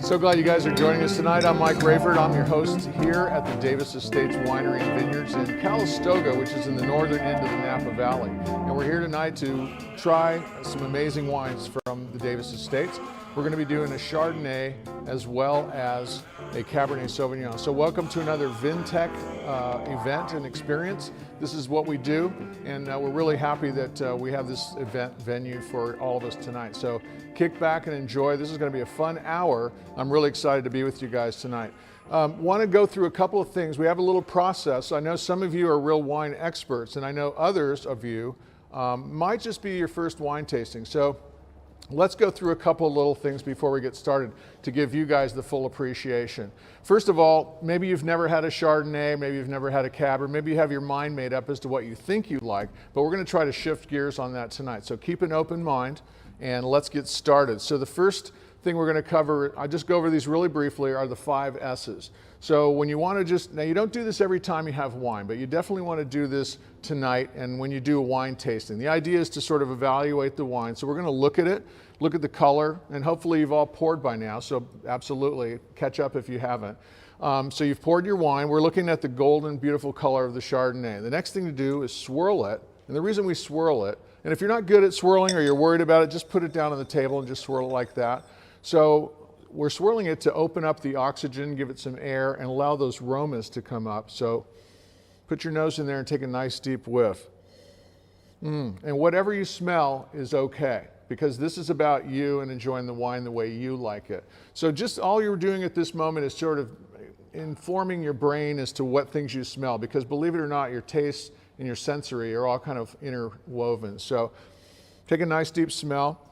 So glad you guys are joining us tonight. I'm Mike Wreyford. I'm your host here at the Davis Estates Winery and Vineyards in Calistoga, which is in the northern end of the Napa Valley. And we're here tonight to try some amazing wines from the Davis Estates. We're going to be doing a Chardonnay as well as a Cabernet Sauvignon. So welcome to another Vintec event and experience. This is what we do, and we're really happy that we have this event venue for all of us tonight. So kick back and enjoy. This is going to be a fun hour. I'm really excited to be with you guys tonight. Want to go through a couple of things. We have a little process. I know some of you are real wine experts, and I know others of you might just be your first wine tasting. So let's go through a couple of little things before we get started to give you guys the full appreciation. First of all, maybe you've never had a Chardonnay, maybe you've never had a Cab, maybe you have your mind made up as to what you think you like, but we're going to try to shift gears on that tonight. So keep an open mind and let's get started. So the first thing we're going to cover, I'll just go over these really briefly, are the 5 S's. So when you want to now you don't do this every time you have wine, but you definitely want to do this tonight and when you do a wine tasting. The idea is to sort of evaluate the wine. So we're going to look at it, look at the color, and hopefully you've all poured by now, so absolutely catch up if you haven't. So you've poured your wine. We're looking at the golden, beautiful color of the Chardonnay. The next thing to do is swirl it, and the reason we swirl it, and if you're not good at swirling or you're worried about it, just put it down on the table and just swirl it like that. So we're swirling it to open up the oxygen, give it some air, and allow those aromas to come up. So put your nose in there and take a nice deep whiff. And whatever you smell is okay, because this is about you and enjoying the wine the way you like it. So just all you're doing at this moment is sort of informing your brain as to what things you smell, because believe it or not, your taste and your sensory are all kind of interwoven. So take a nice deep smell.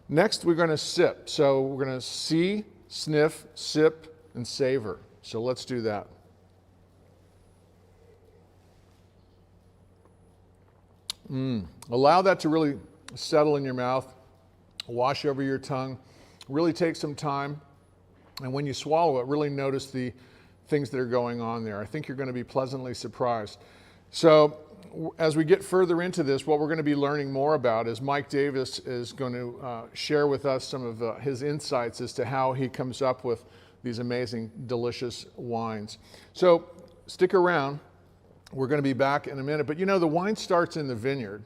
Next, we're going to sip. So we're going to see, sniff, sip, and savor. So let's do that. Allow that to really settle in your mouth, wash over your tongue, really take some time. And when you swallow it, really notice the things that are going on there. I think you're going to be pleasantly surprised. So as we get further into this, what we're going to be learning more about is Mike Davis is going to share with us some of his insights as to how he comes up with these amazing, delicious wines. So stick around. We're going to be back in a minute. But you know, the wine starts in the vineyard.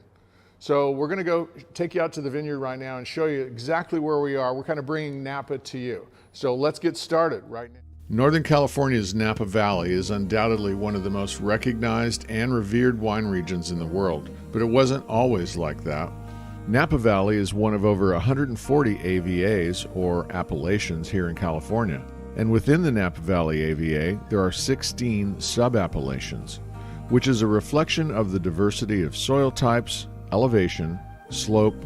So we're going to go take you out to the vineyard right now and show you exactly where we are. We're kind of bringing Napa to you. So let's get started right now. Northern California's Napa Valley is undoubtedly one of the most recognized and revered wine regions in the world, but it wasn't always like that. Napa Valley is one of over 140 AVAs, or appellations, here in California. And within the Napa Valley AVA, there are 16 sub-appellations, which is a reflection of the diversity of soil types, elevation, slope,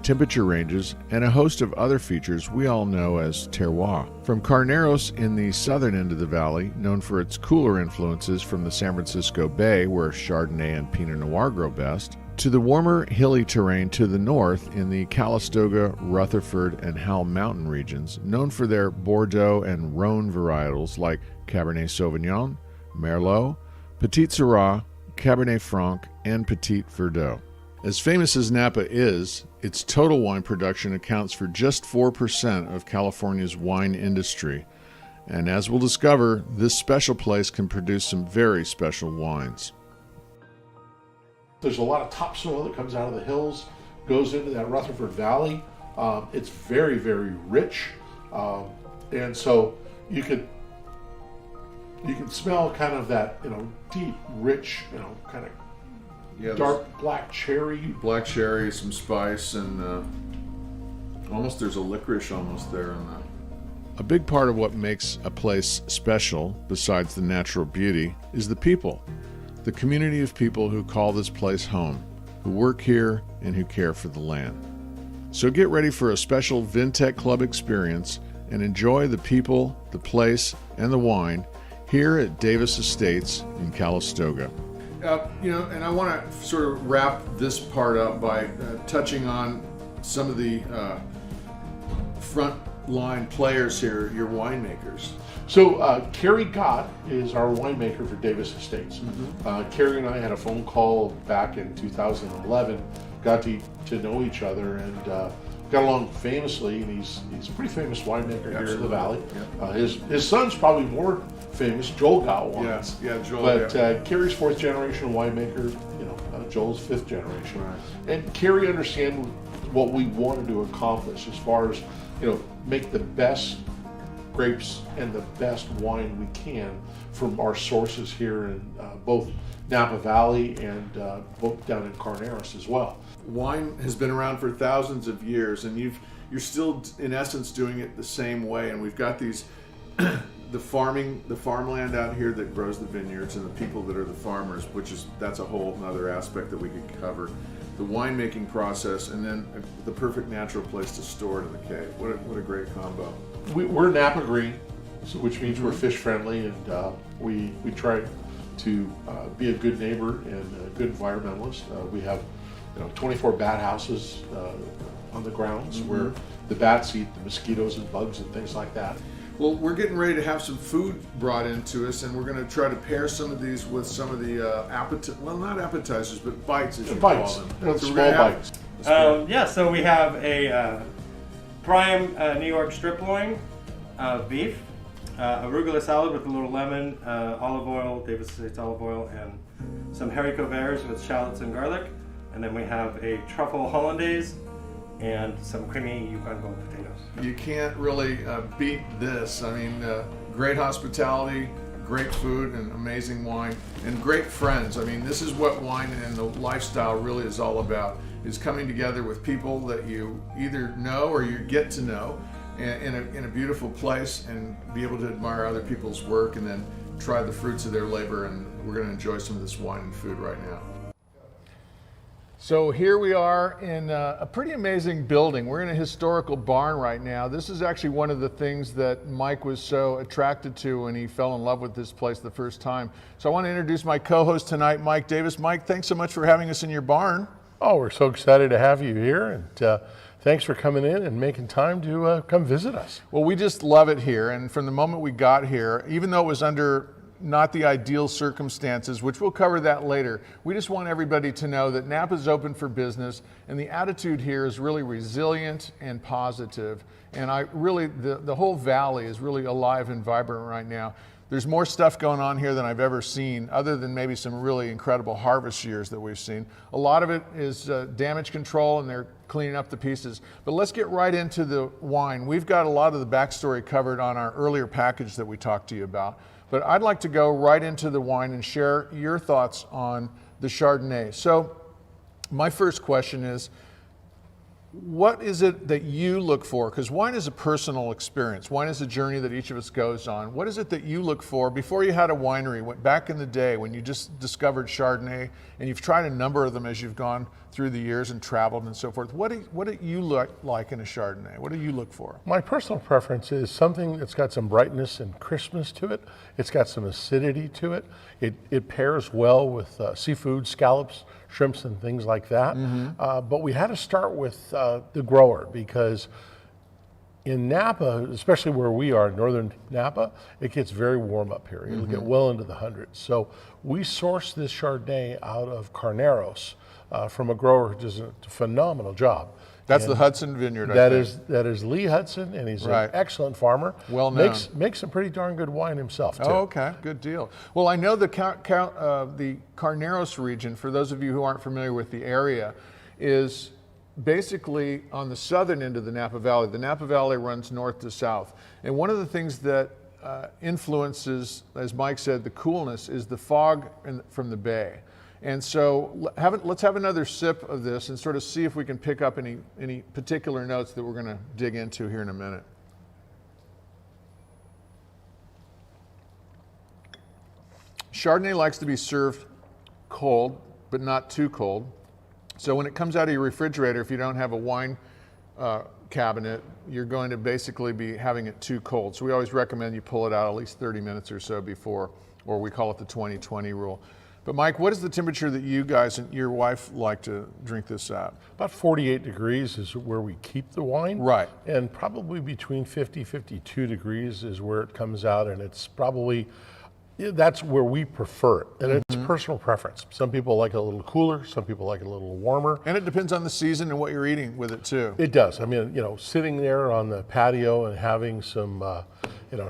temperature ranges, and a host of other features we all know as terroir. From Carneros in the southern end of the valley, known for its cooler influences from the San Francisco Bay, where Chardonnay and Pinot Noir grow best, to the warmer, hilly terrain to the north in the Calistoga, Rutherford, and Howell Mountain regions, known for their Bordeaux and Rhone varietals like Cabernet Sauvignon, Merlot, Petit Syrah, Cabernet Franc, and Petit Verdot. As famous as Napa is, its total wine production accounts for just 4% of California's wine industry. And as we'll discover, this special place can produce some very special wines. There's a lot of topsoil that comes out of the hills, goes into that Rutherford Valley. It's very, very rich. And so you can smell kind of that, deep, rich, kind of dark black cherry. Black cherry, some spice, and almost there's a licorice almost there in that. A big part of what makes a place special, besides the natural beauty, is the people. The community of people who call this place home, who work here, and who care for the land. So get ready for a special Vintec Club experience and enjoy the people, the place, and the wine here at Davis Estates in Calistoga. And I want to sort of wrap this part up by touching on some of the front line players here, your winemakers. So Carrie Gott is our winemaker for Davis Estates. Carrie and I had a phone call back in 2011, got to know each other, and got along famously, and he's a pretty famous winemaker here in the valley. Yeah. His son's probably more famous, Joel got wines. Yeah, Joel. But Kerry's fourth generation winemaker. Joel's fifth generation. Right. And Kerry understands what we wanted to accomplish as far as make the best grapes and the best wine we can from our sources here in both Napa Valley and both down in Carneros as well. Wine has been around for thousands of years, and you're still in essence doing it the same way. And we've got these the farmland out here that grows the vineyards, and the people that are the farmers, that's a whole other aspect that we could cover. The winemaking process, and then the perfect natural place to store it in the cave. What a great combo. We're Napa Green, which means we're fish friendly, and we try to be a good neighbor and a good environmentalist. We have 24 bat houses on the grounds where the bats eat the mosquitoes and bugs and things like that. Well, we're getting ready to have some food brought into us, and we're going to try to pair some of these with some of the not appetizers, but bites, as you call them. Small bites. So we have a prime New York strip loin of beef, arugula salad with a little lemon, olive oil, Davis Estates olive oil, and some haricots verts with shallots and garlic. And then we have a truffle hollandaise and some creamy Yukon Gold potatoes. You can't really beat this. I mean, great hospitality, great food, and amazing wine, and great friends. I mean, this is what wine and the lifestyle really is all about, is coming together with people that you either know or you get to know in a beautiful place, and be able to admire other people's work and then try the fruits of their labor. And we're going to enjoy some of this wine and food right now. So here we are in a pretty amazing building. We're in a historical barn right now. This is actually one of the things that Mike was so attracted to when he fell in love with this place the first time. So I want to introduce my co-host tonight, Mike Davis. Mike, thanks so much for having us in your barn. Oh, we're so excited to have you here, and thanks for coming in and making time to come visit us. Well, we just love it here, and from the moment we got here, even though it was under not the ideal circumstances, which we'll cover that later, we just want everybody to know that Napa's open for business, and the attitude here is really resilient and positive. And the whole valley is really alive and vibrant right now. There's more stuff going on here than I've ever seen, other than maybe some really incredible harvest years that we've seen. A lot of it is damage control, and they're cleaning up the pieces. But let's get right into the wine. We've got a lot of the backstory covered on our earlier package that we talked to you about. But I'd like to go right into the wine and share your thoughts on the Chardonnay. So my first question is, what is it that you look for? Because wine is a personal experience. Wine is a journey that each of us goes on. What is it that you look for before you had a winery, back in the day when you just discovered Chardonnay, and you've tried a number of them as you've gone through the years and traveled and so forth? What do you look like in a Chardonnay? What do you look for? My personal preference is something that's got some brightness and crispness to it. It's got some acidity to it. It pairs well with seafood, scallops, shrimps, and things like that. But we had to start with the grower, because in Napa, especially where we are, northern Napa, it gets very warm up here. It'll get well into the hundreds. So we source this Chardonnay out of Carneros from a grower who does a phenomenal job. That's the Hudson Vineyard, I think. That is Lee Hudson, and he's Right. an excellent farmer. Well known. Makes some pretty darn good wine himself, too. Oh, okay, good deal. Well, I know the Carneros region, for those of you who aren't familiar with the area, is basically on the southern end of the Napa Valley. The Napa Valley runs north to south. And one of the things that influences, as Mike said, the coolness is the fog from the bay. And so let's have another sip of this and sort of see if we can pick up any particular notes that we're going to dig into here in a minute. Chardonnay likes to be served cold, but not too cold. So when it comes out of your refrigerator, if you don't have a wine cabinet, you're going to basically be having it too cold. So we always recommend you pull it out at least 30 minutes or so before, or we call it the 20-20 rule. But Mike, what is the temperature that you guys and your wife like to drink this at? About 48 degrees is where we keep the wine. Right. And probably between 50, 52 degrees is where it comes out, and it's probably, that's where we prefer it. And it's personal preference. Some people like it a little cooler, some people like it a little warmer. And it depends on the season and what you're eating with it too. It does. I mean, sitting there on the patio and having some,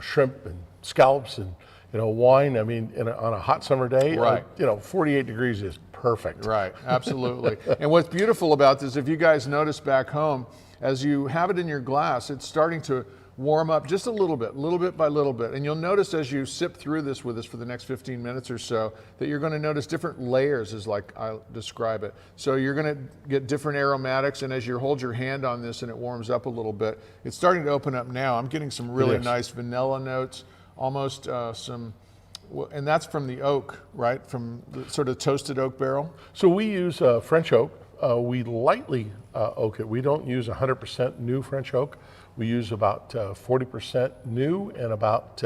shrimp and scallops and, wine, I mean, on a hot summer day, Right. 48 degrees is perfect. Right, absolutely. And what's beautiful about this, if you guys notice back home, as you have it in your glass, it's starting to warm up just a little bit by little bit. And you'll notice as you sip through this with us for the next 15 minutes or so, that you're going to notice different layers, is like I describe it. So you're going to get different aromatics, and as you hold your hand on this and it warms up a little bit, it's starting to open up now. I'm getting some really nice vanilla notes, almost and that's from the oak, right? From the sort of toasted oak barrel? So we use French oak. We lightly oak it. We don't use 100% new French oak. We use about 40% new and about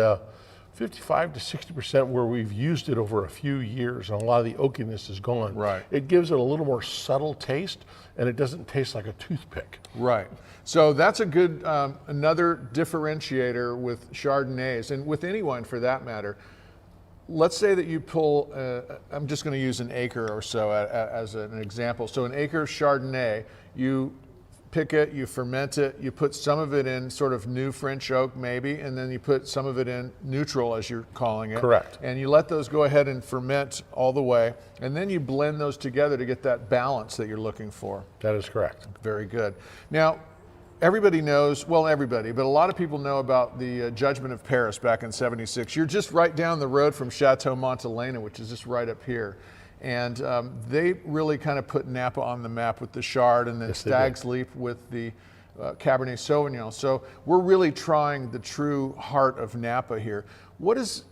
55 to 60% where we've used it over a few years and a lot of the oakiness is gone. Right. It gives it a little more subtle taste and it doesn't taste like a toothpick. Right. So that's a good, another differentiator with Chardonnays, and with any wine for that matter. Let's say that you pull, I'm just going to use an acre or so as an example. So an acre of Chardonnay, you pick it, you ferment it, you put some of it in sort of new French oak maybe, and then you put some of it in neutral, as you're calling it. Correct. And you let those go ahead and ferment all the way, and then you blend those together to get that balance that you're looking for. That is correct. Very good. Now, everybody knows, well, everybody, but a lot of people know about the Judgment of Paris back in '76. You're just right down the road from Chateau Montelena, which is just right up here. And they really kind of put Napa on the map with the Chard, and then Stag's Leap with the Cabernet Sauvignon. So we're really trying the true heart of Napa here. What is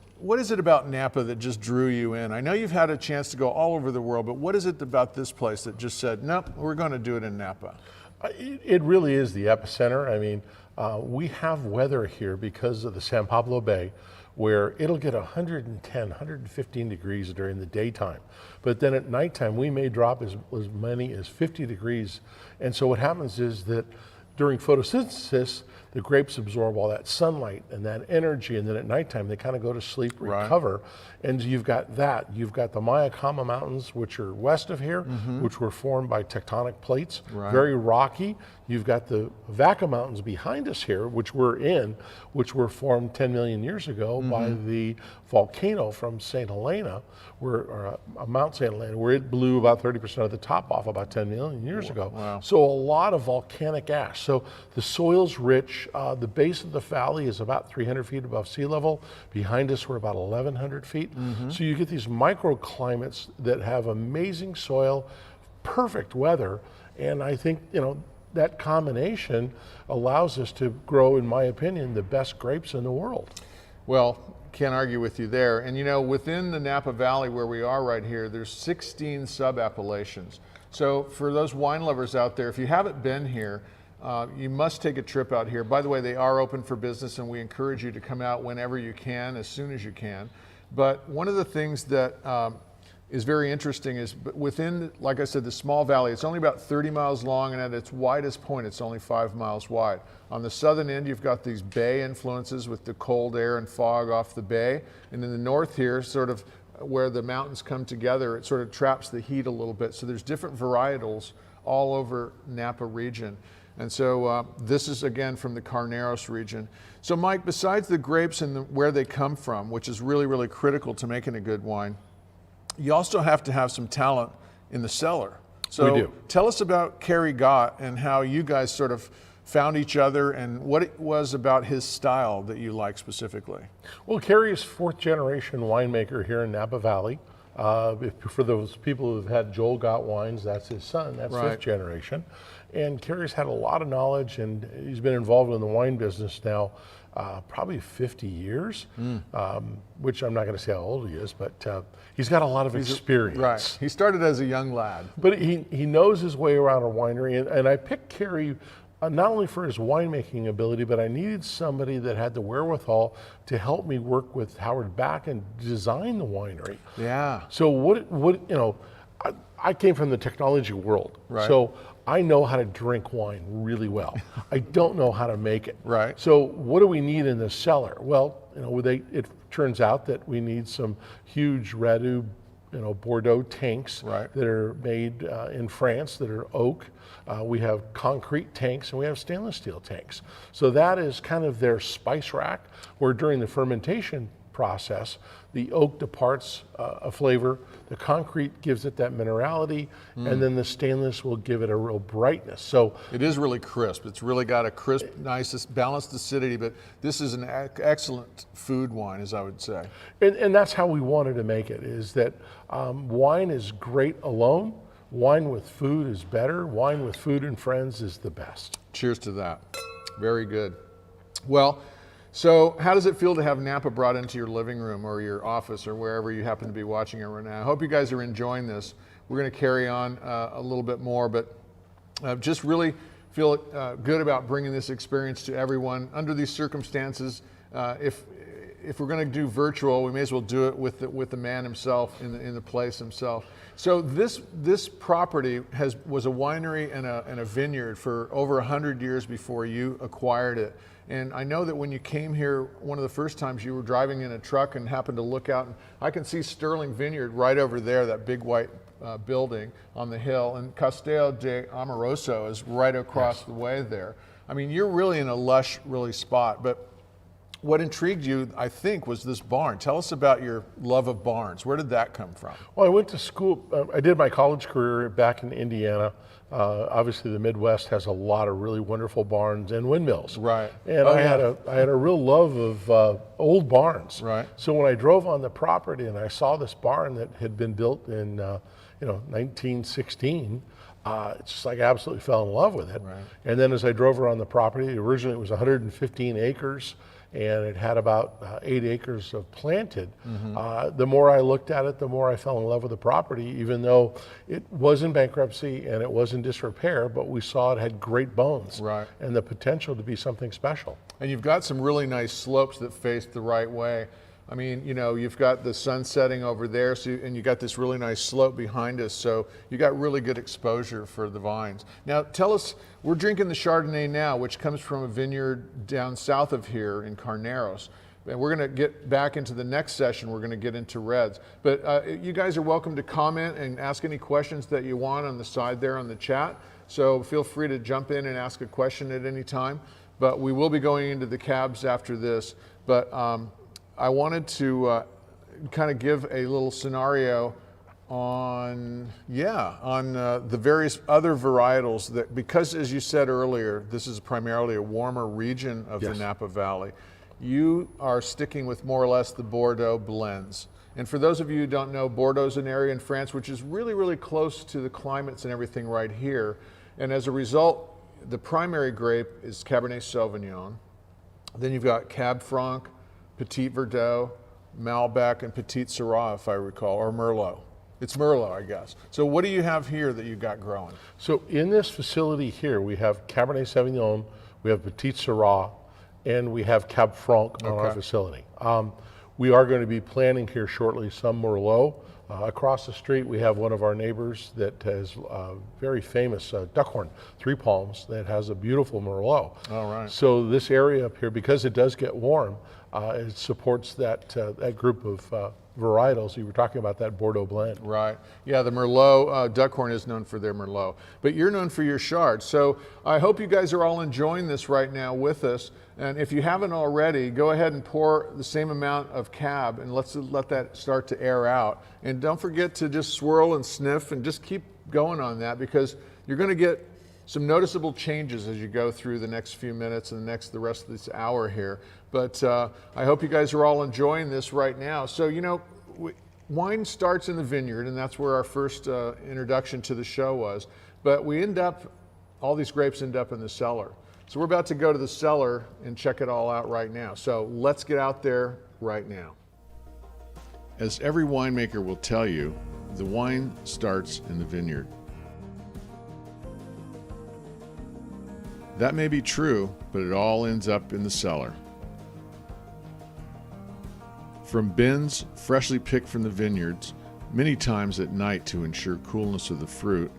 it about Napa that just drew you in? I know you've had a chance to go all over the world, but what is it about this place that just said, nope, we're going to do it in Napa? It really is the epicenter. I mean, we have weather here because of the San Pablo Bay where it'll get 110, 115 degrees during the daytime. But then at nighttime, we may drop as many as 50 degrees. And so what happens is that during photosynthesis, the grapes absorb all that sunlight and that energy, and then at nighttime they kind of go to sleep, recover, and you've got that. You've got the Mayakama Mountains, which are west of here, which were formed by tectonic plates, very rocky. You've got the Vaca Mountains behind us here, which we're in, which were formed 10 million years ago by the volcano from St. Helena, Mount St. Helena, where it blew about 30% of the top off about 10 million years ago. Wow. So a lot of volcanic ash. So the soil's rich. The base of the valley is about 300 feet above sea level. Behind us, we're about 1,100 feet. So you get these microclimates that have amazing soil, perfect weather, and I think, that combination allows us to grow, in my opinion, the best grapes in the world. Well, can't argue with you there. And within the Napa Valley where we are right here, there's 16 sub-appellations. So for those wine lovers out there, if you haven't been here, you must take a trip out here. By the way, they are open for business and we encourage you to come out whenever you can, as soon as you can. But one of the things that is very interesting is within, like I said, the small valley, it's only about 30 miles long, and at its widest point, it's only 5 miles wide. On the southern end, you've got these bay influences with the cold air and fog off the bay. And in the north here, sort of where the mountains come together, it sort of traps the heat a little bit. So there's different varietals all over Napa region. And so this is, again, from the Carneros region. So Mike, besides the grapes and where they come from, which is really, really critical to making a good wine, you also have to have some talent in the cellar. So we do. Tell us about Kerry Gott and how you guys sort of found each other and what it was about his style that you like specifically. Well, Kerry is 4th generation winemaker here in Napa Valley. For those people who've had Joel Gott wines, that's his son, that's 5th generation. And Kerry's had a lot of knowledge and he's been involved in the wine business now probably 50 years, which I'm not going to say how old he is, but he's got a lot of experience. Right. He started as a young lad. But he knows his way around a winery, and I picked Kerry not only for his winemaking ability, but I needed somebody that had the wherewithal to help me work with Howard Back and design the winery. Yeah. So I came from the technology world. Right. So I know how to drink wine really well. I don't know how to make it. Right. So what do we need in the cellar? Well, it turns out that we need some huge Radu Bordeaux tanks Right. that are made in France that are oak. We have concrete tanks and we have stainless steel tanks. So that is kind of their spice rack, where during the fermentation process, the oak departs a flavor, the concrete gives it that minerality, and then the stainless will give it a real brightness. So It is really crisp. It's really got a crisp, nice, balanced acidity, but this is an excellent food wine, as I would say. and that's how we wanted to make it, is that wine is great alone. Wine with food is better. Wine with food and friends is the best. Cheers to that. Very good. Well, so how does it feel to have Napa brought into your living room or your office or wherever you happen to be watching it right now? I hope you guys are enjoying this. We're going to carry on a little bit more, but just really feel good about bringing this experience to everyone under these circumstances. If we're going to do virtual, we may as well do it with the man himself in the place himself. So this property was a winery and a vineyard for over 100 years before you acquired it. And I know that when you came here, one of the first times you were driving in a truck and happened to look out, and I can see Sterling Vineyard right over there, that big white building on the hill, and Castel de Amoroso is right across the way there. I mean, you're really in a lush, really spot, but what intrigued you, I think, was this barn. Tell us about your love of barns. Where did that come from? Well, I went to school, I did my college career back in Indiana. Obviously the Midwest has a lot of really wonderful barns and windmills. Right. And I had a real love of old barns. Right. So when I drove on the property and I saw this barn that had been built in 1916, it's just like I absolutely fell in love with it. Right. And then as I drove around the property, originally it was 115 acres. And it had about 8 acres of planted. The more I looked at it, the more I fell in love with the property, even though it was in bankruptcy and it was in disrepair, but we saw it had great bones. Right. And the potential to be something special. And you've got some really nice slopes that face the right way. I mean, you've got the sun setting over there, and you got this really nice slope behind us, so you got really good exposure for the vines. Now, tell us, we're drinking the Chardonnay now, which comes from a vineyard down south of here in Carneros. And we're going to get back into the next session. We're going to get into reds. But you guys are welcome to comment and ask any questions that you want on the side there on the chat. So feel free to jump in and ask a question at any time. But we will be going into the cabs after this. But I wanted to kind of give a little scenario on the various other varietals that, because as you said earlier, this is primarily a warmer region of the Napa Valley. You are sticking with more or less the Bordeaux blends. And for those of you who don't know, Bordeaux is an area in France which is really, really close to the climates and everything right here. And as a result, the primary grape is Cabernet Sauvignon. Then you've got Cab Franc, Petit Verdot, Malbec, and Petit Syrah, if I recall, or Merlot. It's Merlot, I guess. So what do you have here that you got growing? So in this facility here, we have Cabernet Sauvignon, we have Petit Syrah, and we have Cab Franc on our facility. We are going to be planting here shortly some Merlot. Across the street, we have one of our neighbors that has very famous Duckhorn, Three Palms, that has a beautiful Merlot. All right. So this area up here, because it does get warm, it supports that group of varietals. You were talking about that Bordeaux blend. Right. Yeah, the Merlot, Duckhorn is known for their Merlot, but you're known for your Chard. So I hope you guys are all enjoying this right now with us. And if you haven't already, go ahead and pour the same amount of Cab and let's let that start to air out. And don't forget to just swirl and sniff and just keep going on that, because you're going to get some noticeable changes as you go through the next few minutes and the rest of this hour here. But I hope you guys are all enjoying this right now. So, wine starts in the vineyard, and that's where our first introduction to the show was. But all these grapes end up in the cellar. So we're about to go to the cellar and check it all out right now. So let's get out there right now. As every winemaker will tell you, the wine starts in the vineyard. That may be true, but it all ends up in the cellar. From bins freshly picked from the vineyards, many times at night to ensure coolness of the fruit,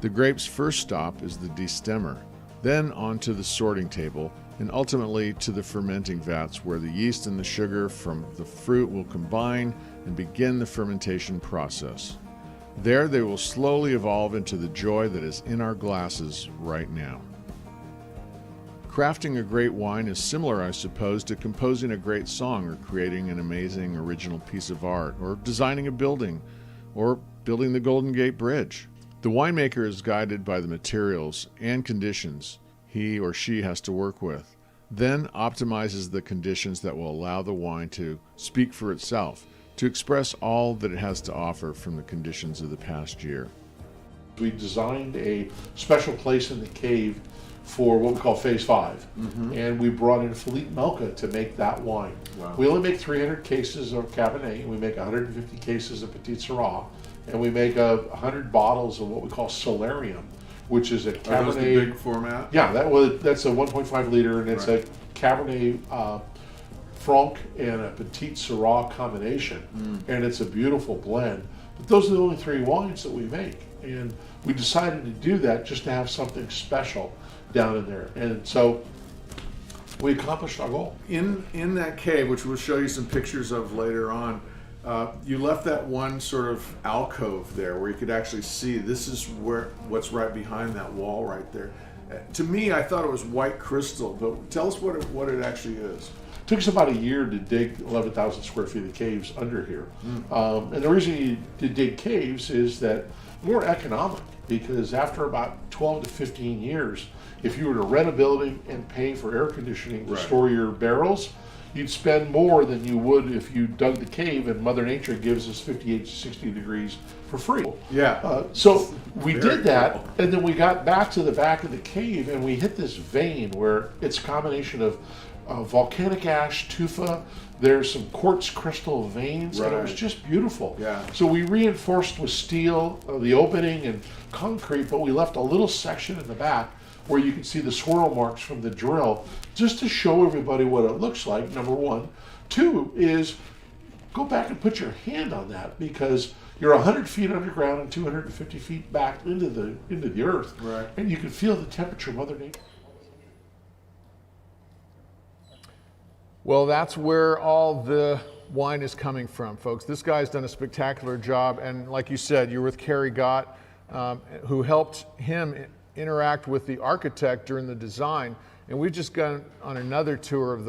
the grape's first stop is the destemmer, then onto the sorting table, and ultimately to the fermenting vats where the yeast and the sugar from the fruit will combine and begin the fermentation process. There they will slowly evolve into the joy that is in our glasses right now. Crafting a great wine is similar, I suppose, to composing a great song or creating an amazing original piece of art or designing a building or building the Golden Gate Bridge. The winemaker is guided by the materials and conditions he or she has to work with, then optimizes the conditions that will allow the wine to speak for itself, to express all that it has to offer from the conditions of the past year. We designed a special place in the cave for what we call Phase 5, and we brought in Philippe Melka to make that wine. Wow. We only make 300 cases of Cabernet, we make 150 cases of Petit Syrah, and we make 100 bottles of what we call Solarium, which is a Cabernet. Are those the big format? Yeah, that's a 1.5 liter, and it's a Cabernet Franc and a Petit Syrah combination, and it's a beautiful blend. But those are the only 3 wines that we make, and we decided to do that just to have something special down in there, and so we accomplished our goal. In that cave, which we'll show you some pictures of later on, you left that one sort of alcove there where you could actually see this is what's right behind that wall right there. To me, I thought it was white crystal, but tell us what it actually is. It took us about a year to dig 11,000 square feet of caves under here. And the reason to dig caves is that more economic, because after about 12 to 15 years, if you were to rent a building and pay for air conditioning to store your barrels, you'd spend more than you would if you dug the cave and Mother Nature gives us 58 to 60 degrees for free. Yeah. So we Very did that, cool. and then we got back to the back of the cave and we hit this vein where it's a combination of volcanic ash, tufa, there's some quartz crystal veins, and it was Right. just beautiful. Yeah. So we reinforced with steel the opening and concrete, but we left a little section in the back where you can see the swirl marks from the drill, just to show everybody what it looks like, number one. 2 is go back and put your hand on that, because you're 100 feet underground and 250 feet back into the earth, Right. and you can feel the temperature of Mother Nature. Well, that's where all the wine is coming from, folks. This guy's done a spectacular job, and like you said, you're with Kerry Gott, who helped him interact with the architect during the design. And we've just gone on another tour of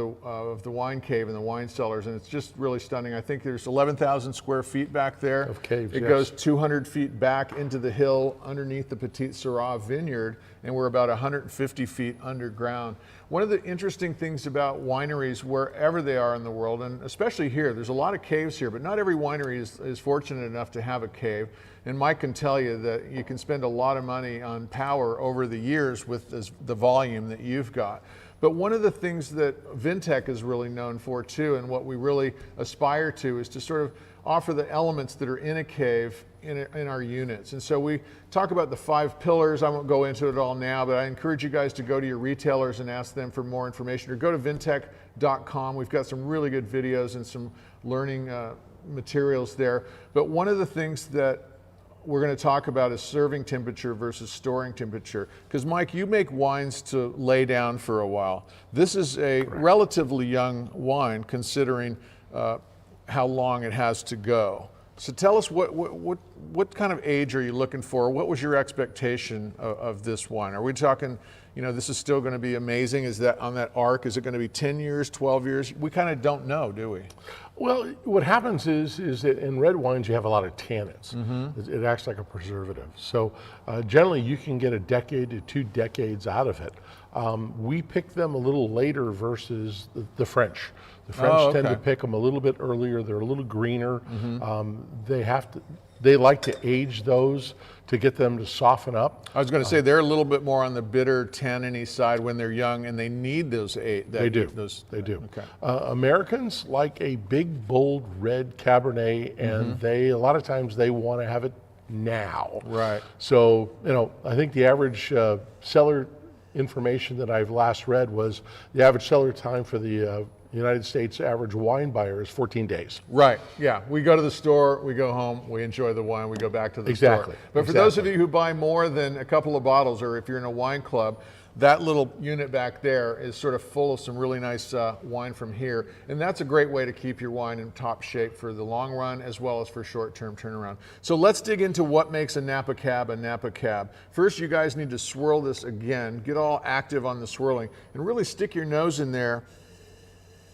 the wine cave and the wine cellars, and it's just really stunning. I think there's 11,000 square feet back there. Of caves, It yes. goes 200 feet back into the hill underneath the Petit Syrah vineyard, and we're about 150 feet underground. One of the interesting things about wineries, wherever they are in the world, and especially here, there's a lot of caves here, but not every winery is fortunate enough to have a cave. And Mike can tell you that you can spend a lot of money on power over the years with the volume that you've got. But one of the things that Vintec is really known for too, and what we really aspire to, is to sort of offer the elements that are in a cave in our units. And so we talk about the 5 pillars. I won't go into it all now, but I encourage you guys to go to your retailers and ask them for more information, or go to vintec.com. We've got some really good videos and some learning materials there. But one of the things that we're going to talk about is serving temperature versus storing temperature. Because Mike, you make wines to lay down for a while. This is a relatively young wine considering how long it has to go. So tell us what kind of age are you looking for? What was your expectation of this wine? Are we talking, this is still going to be amazing? Is that on that arc? Is it going to be 10 years, 12 years? We kind of don't know, do we? Well, what happens is that in red wines you have a lot of tannins. It acts like a preservative. So generally you can get a decade to 2 decades out of it. We pick them a little later versus the French. The French tend to pick them a little bit earlier. They're a little greener. They like to age those to get them to soften up. I was going to say they're a little bit more on the bitter tanniny side when they're young, and they need those eight. They do. They do. Okay. Americans like a big, bold red Cabernet, and a lot of times they want to have it now. Right. So I think the average cellar information that I've last read was the average cellar time for the United States average wine buyer is 14 days. Right, yeah. We go to the store, we go home, we enjoy the wine, we go back to the store. Exactly. But for those of you who buy more than a couple of bottles, or if you're in a wine club, That little unit back there is sort of full of some really nice wine from here. And that's a great way to keep your wine in top shape for the long run as well as for short-term turnaround. So let's dig into what makes a Napa Cab a Napa Cab. First, you guys need to swirl this again. Get all active on the swirling and really stick your nose in there.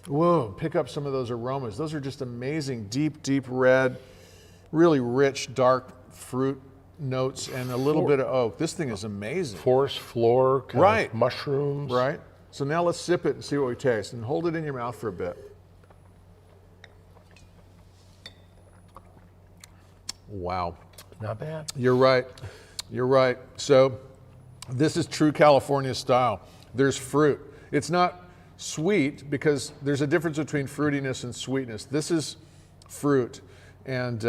Whoa, pick up some of those aromas. Those are just amazing, deep, deep red, really rich, dark fruit notes and a little bit of oak. This thing is amazing. Forest floor, kind of mushrooms. Right. So now let's sip it and see what we taste. And hold it in your mouth for a bit. Wow. Not bad. You're right. You're right. So this is true California style. There's fruit. It's not sweet because there's a difference between fruitiness and sweetness. This is fruit. And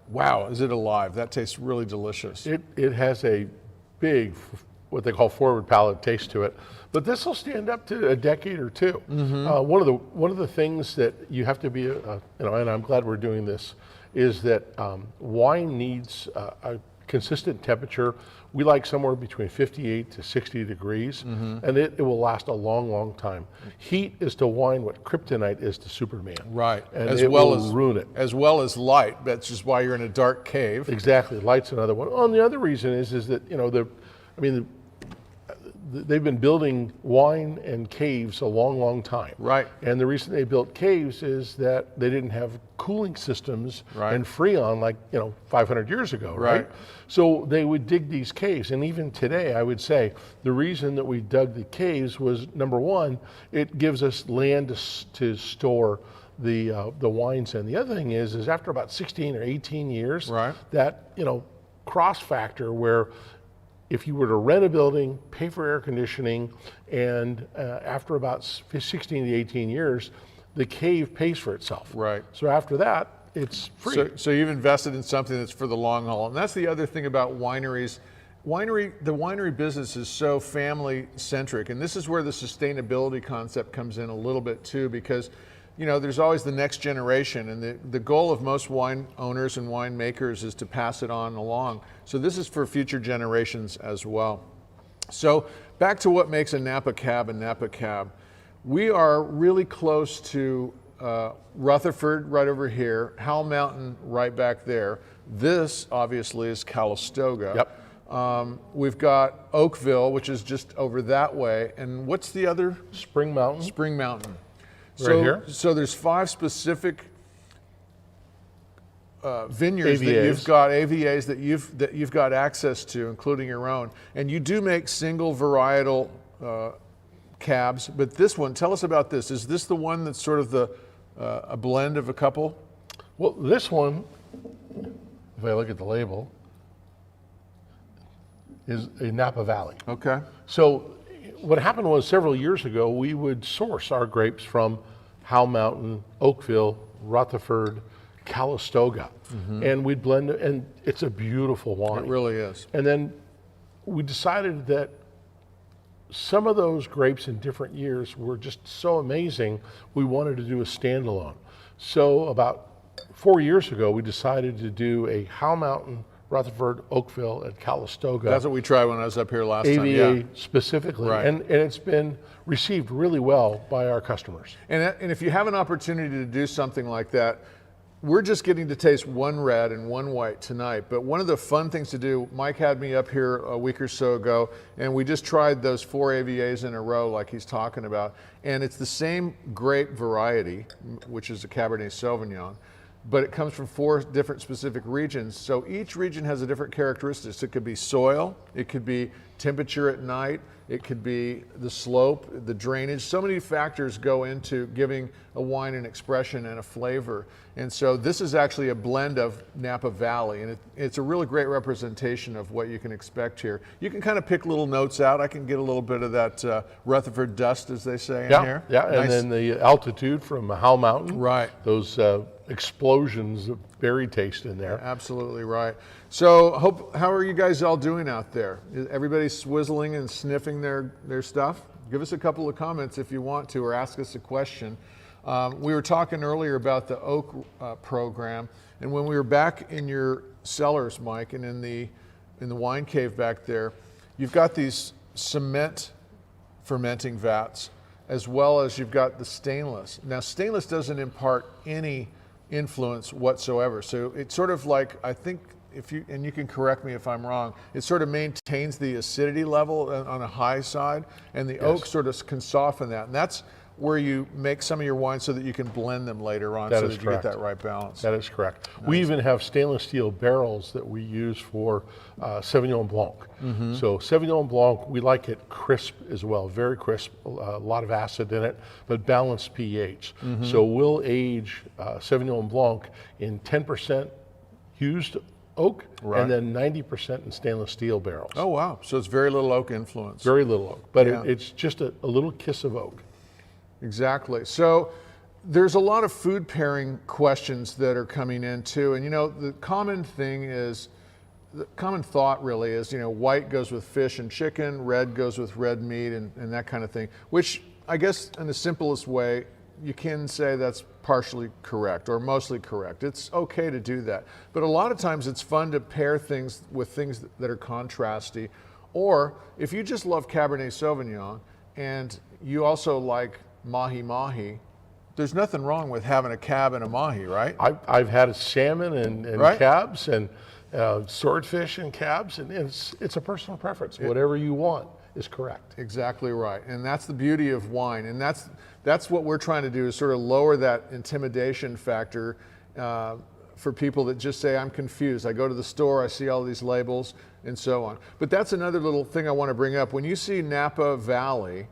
wow, is it alive? That tastes really delicious. It has a big, what they call forward palate taste to it, but this will stand up to a decade or two. One of the things that you have to be, and I'm glad we're doing this, is that wine needs a consistent temperature. We like somewhere between 58 to 60 degrees, and it will last a long, long time. Heat is to wine what kryptonite is to Superman. Right, and as it well will as ruin it. As well as light. That's just why you're in a dark cave. Exactly, light's another one. Oh, and the other reason is that they've been building wine and caves a long, long time. Right. And the reason they built caves is that they didn't have cooling systems and Freon like 500 years ago. Right. So they would dig these caves, and even today, I would say the reason that we dug the caves was, number one, it gives us land to store the wines in. The other thing is after about 16 or 18 years, that cross factor where if you were to rent a building, pay for air conditioning, and after about 16 to 18 years, the cave pays for itself. Right. So after that, it's free. So you've invested in something that's for the long haul. And that's the other thing about wineries. The winery business is so family centric. And this is where the sustainability concept comes in a little bit too, because there's always the next generation, and the goal of most wine owners and winemakers is to pass it on along. So this is for future generations as well. So back to what makes a Napa Cab a Napa Cab. We are really close to Rutherford right over here, Howell Mountain right back there. This obviously is Calistoga. Yep. We've got Oakville, which is just over that way. And what's the other? Spring Mountain. Spring Mountain. Right here. So there's 5 specific vineyards AVAs. that you've got, AVAs that you've got access to, including your own. And you do make single varietal cabs, but this one, tell us about this. Is this the one that's sort of a blend of a couple? Well, this one, if I look at the label, is a Napa Valley. Okay. So what happened was several years ago, we would source our grapes from Howell Mountain, Oakville, Rutherford, Calistoga, and we'd blend it, and it's a beautiful wine. It really is. And then we decided that some of those grapes in different years were just so amazing, we wanted to do a standalone. So about 4 years ago, we decided to do a Howell Mountain, Rutherford, Oakville, and Calistoga. That's what we tried when I was up here last AVA time. Yeah. specifically, Right. and it's been received really well by our customers. And if you have an opportunity to do something like that, we're just getting to taste one red and one white tonight. But one of the fun things to do, Mike had me up here a week or so ago, and we just tried those 4 AVAs in a row like he's talking about. And it's the same grape variety, which is a Cabernet Sauvignon, but it comes from 4 different specific regions. So each region has a different characteristics. It could be soil, it could be temperature at night, it could be the slope, the drainage. So many factors go into giving a wine an expression and a flavor. And so this is actually a blend of Napa Valley, and it's a really great representation of what you can expect here. You can kind of pick little notes out. I can get a little bit of that Rutherford dust, as they say in here. Yeah, Nice. and then the altitude from Howell Mountain. Right. Those explosions of berry taste in there. Absolutely right. So how are you guys all doing out there? Is everybody swizzling and sniffing their stuff? Give us a couple of comments if you want to, or ask us a question. We were talking earlier about the oak program, and when we were back in your cellars, Mike, and in the wine cave back there, you've got these cement fermenting vats, as well as you've got the stainless. Now, stainless doesn't impart any influence whatsoever. So it's sort of like, I think, if you, and you can correct me if I'm wrong, it sort of maintains the acidity level on a high side, and the oak sort of can soften that. And that's where you make some of your wines so that you can blend them later on, so that you get that right balance. That is correct. Nice. We even have stainless steel barrels that we use for Sauvignon Blanc. So Sauvignon Blanc, we like it crisp as well, very crisp, a lot of acid in it, but balanced pH. So we'll age Sauvignon Blanc in 10% used oak, and then 90% in stainless steel barrels. Oh wow, so it's very little oak influence. Very little oak, but it's just a little kiss of oak. Exactly. So there's a lot of food pairing questions that are coming in too. And you know, the common thing is, the common thought really is, you know, white goes with fish and chicken, red goes with red meat and that kind of thing, which I guess in the simplest way, you can say that's partially correct or mostly correct. It's okay to do that. But a lot of times it's fun to pair things with things that are contrasty. Or if you just love Cabernet Sauvignon and you also like mahi-mahi, there's nothing wrong with having a cab and a mahi, right? I've had salmon and cabs and swordfish and cabs, and it's a personal preference. Whatever you want is correct. Exactly right, and that's the beauty of wine, and that's what we're trying to do, is sort of lower that intimidation factor for people that just say, I'm confused. I go to the store, I see all these labels, and so on. But that's another little thing I want to bring up. When you see Napa Valley,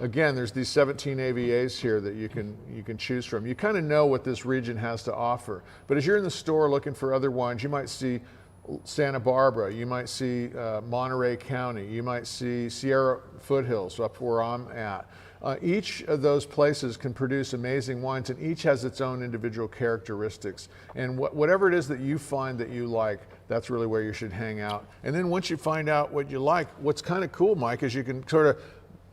again, there's these 17 AVAs here that you can choose from. You kind of know what this region has to offer. But as you're in the store looking for other wines, you might see Santa Barbara, you might see Monterey County, you might see Sierra Foothills up where I'm at. Each of those places can produce amazing wines, and each has its own individual characteristics. And whatever it is that you find that you like, that's really where you should hang out. And then once you find out what you like, what's kind of cool, Mike, is you can sort of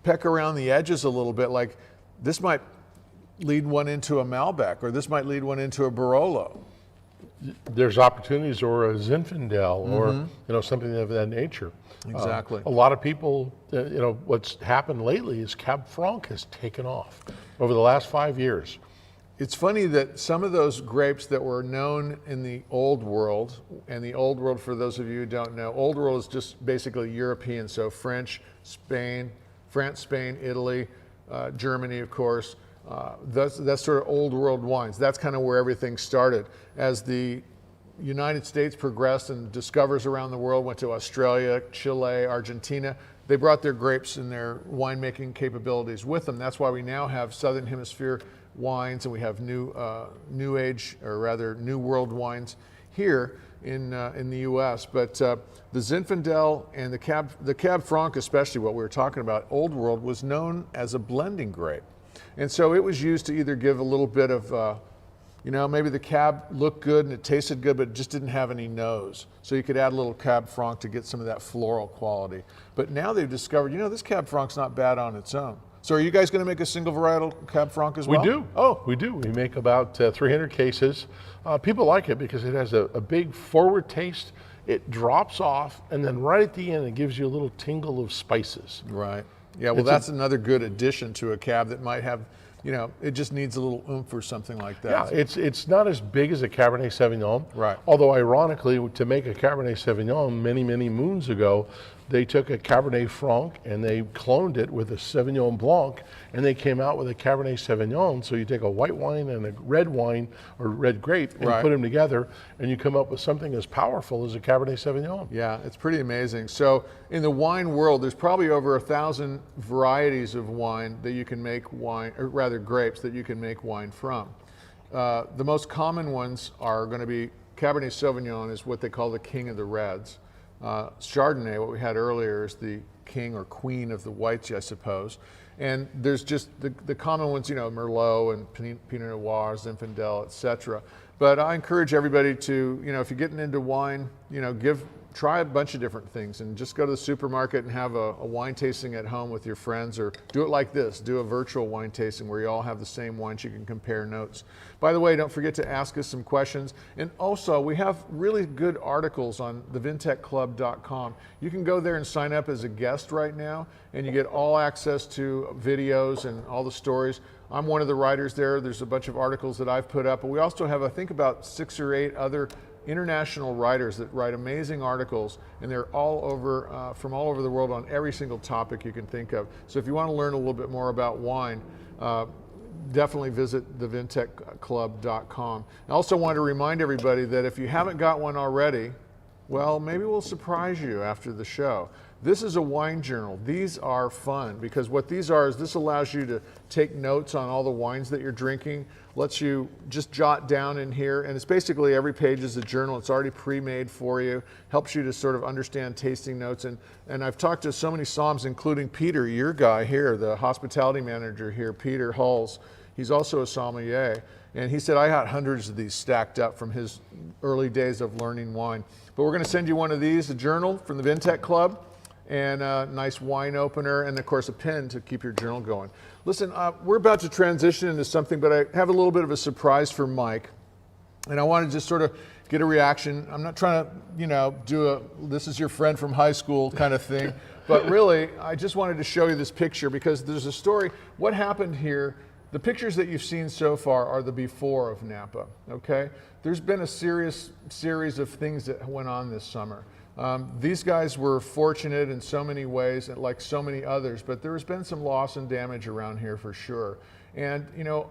peck around the edges a little bit. Like, this might lead one into a Malbec, or this might lead one into a Barolo. There's opportunities, or a Zinfandel, or you know, something of that nature. Exactly. A lot of people, you know, what's happened lately is Cab Franc has taken off over the last 5 years. It's funny that some of those grapes that were known in the old world, and the old world, for those of you who don't know, old world is just basically European, so France, Spain, Italy, Germany, of course. That's sort of old world wines. That's kind of where everything started. As the United States progressed and discoverers around the world went to Australia, Chile, Argentina, they brought their grapes and their winemaking capabilities with them. That's why we now have Southern Hemisphere wines, and we have new age, or rather new world wines here in the U.S. But the Zinfandel and the Cab Franc, especially what we were talking about, Old World, was known as a blending grape. And so it was used to either give a little bit of, you know, maybe the Cab looked good and it tasted good, but it just didn't have any nose. So you could add a little Cab Franc to get some of that floral quality. But now they've discovered, you know, this Cab Franc's not bad on its own. So are you guys going to make a single varietal Cab Franc as well? We do. Oh, we do. We make about 300 cases. People like it because it has a big forward taste. It drops off, and then right at the end, it gives you a little tingle of spices. Right. Yeah, well, that's another good addition to a cab that might have, you know, it just needs a little oomph or something like that. Yeah, it's not as big as a Cabernet Sauvignon. Right. Although, ironically, to make a Cabernet Sauvignon many, many moons ago, they took a Cabernet Franc and they cloned it with a Sauvignon Blanc, and they came out with a Cabernet Sauvignon. So you take a white wine and a red wine or red grape and put them together, and you come up with something as powerful as a Cabernet Sauvignon. Yeah, it's pretty amazing. So in the wine world, there's probably over 1,000 varieties of wine that you can make wine, or rather grapes that you can make wine from. The most common ones are going to be Cabernet Sauvignon is what they call the king of the reds. Chardonnay, what we had earlier, is the king or queen of the whites, I suppose. And there's just the common ones, you know, Merlot and Pinot Noir, Zinfandel, etc. But I encourage everybody to, you know, if you're getting into wine, you know, try a bunch of different things and just go to the supermarket and have a wine tasting at home with your friends, or do it like this, do a virtual wine tasting where you all have the same wines, you can compare notes. By the way, don't forget to ask us some questions. And also, we have really good articles on the vintecclub.com. You can go there and sign up as a guest right now, and you get all access to videos and all the stories. I'm one of the writers there. There's a bunch of articles that I've put up, but we also have, I think, about 6 or 8 other international writers that write amazing articles, and they're all over, from all over the world on every single topic you can think of. So if you want to learn a little bit more about wine, definitely visit the Vintec.club.com. I also want to remind everybody that if you haven't got one already, well, maybe we'll surprise you after the show. This is a wine journal. These are fun because what these are is this allows you to take notes on all the wines that you're drinking, lets you just jot down in here, and it's basically every page is a journal. It's already pre-made for you, helps you to sort of understand tasting notes. And I've talked to so many somms, including Peter, your guy here, the hospitality manager here, Peter Hulls. He's also a sommelier. And he said, I had hundreds of these stacked up from his early days of learning wine. But we're going to send you one of these, a journal from the Vintec Club, and a nice wine opener, and of course a pen to keep your journal going. Listen, we're about to transition into something, but I have a little bit of a surprise for Mike. And I want to just sort of get a reaction. I'm not trying to, you know, do a, this is your friend from high school kind of thing. But really, I just wanted to show you this picture because there's a story. What happened here, the pictures that you've seen so far are the before of Napa, okay? There's been a series of things that went on this summer. These guys were fortunate in so many ways, like so many others, but there has been some loss and damage around here for sure. And you know,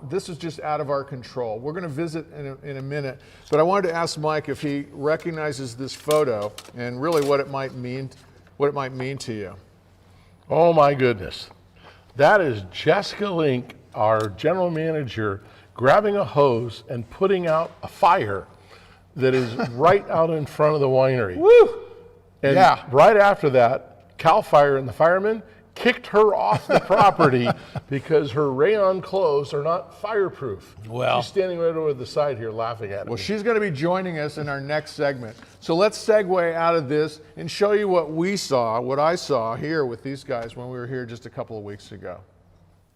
this is just out of our control. We're going to visit in a minute, but I wanted to ask Mike if he recognizes this photo and really what it might mean to you. Oh my goodness. That is Jessica Link, our general manager, grabbing a hose and putting out a fire that is right out in front of the winery. Woo! And yeah. Right after that, Cal Fire and the firemen kicked her off the property because her rayon clothes are not fireproof. Well, she's standing right over the side here laughing at me. Well, she's going to be joining us in our next segment. So let's segue out of this and show you what I saw here with these guys when we were here just a couple of weeks ago.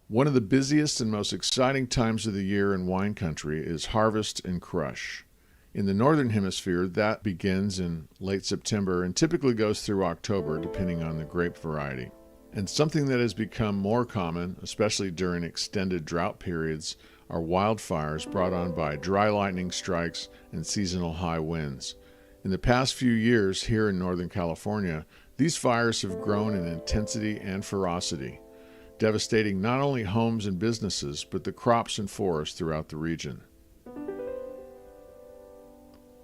One of the busiest and most exciting times of the year in wine country is harvest and crush. In the Northern Hemisphere, that begins in late September and typically goes through October, depending on the grape variety. And something that has become more common, especially during extended drought periods, are wildfires brought on by dry lightning strikes and seasonal high winds. In the past few years here in Northern California, these fires have grown in intensity and ferocity, devastating not only homes and businesses, but the crops and forests throughout the region.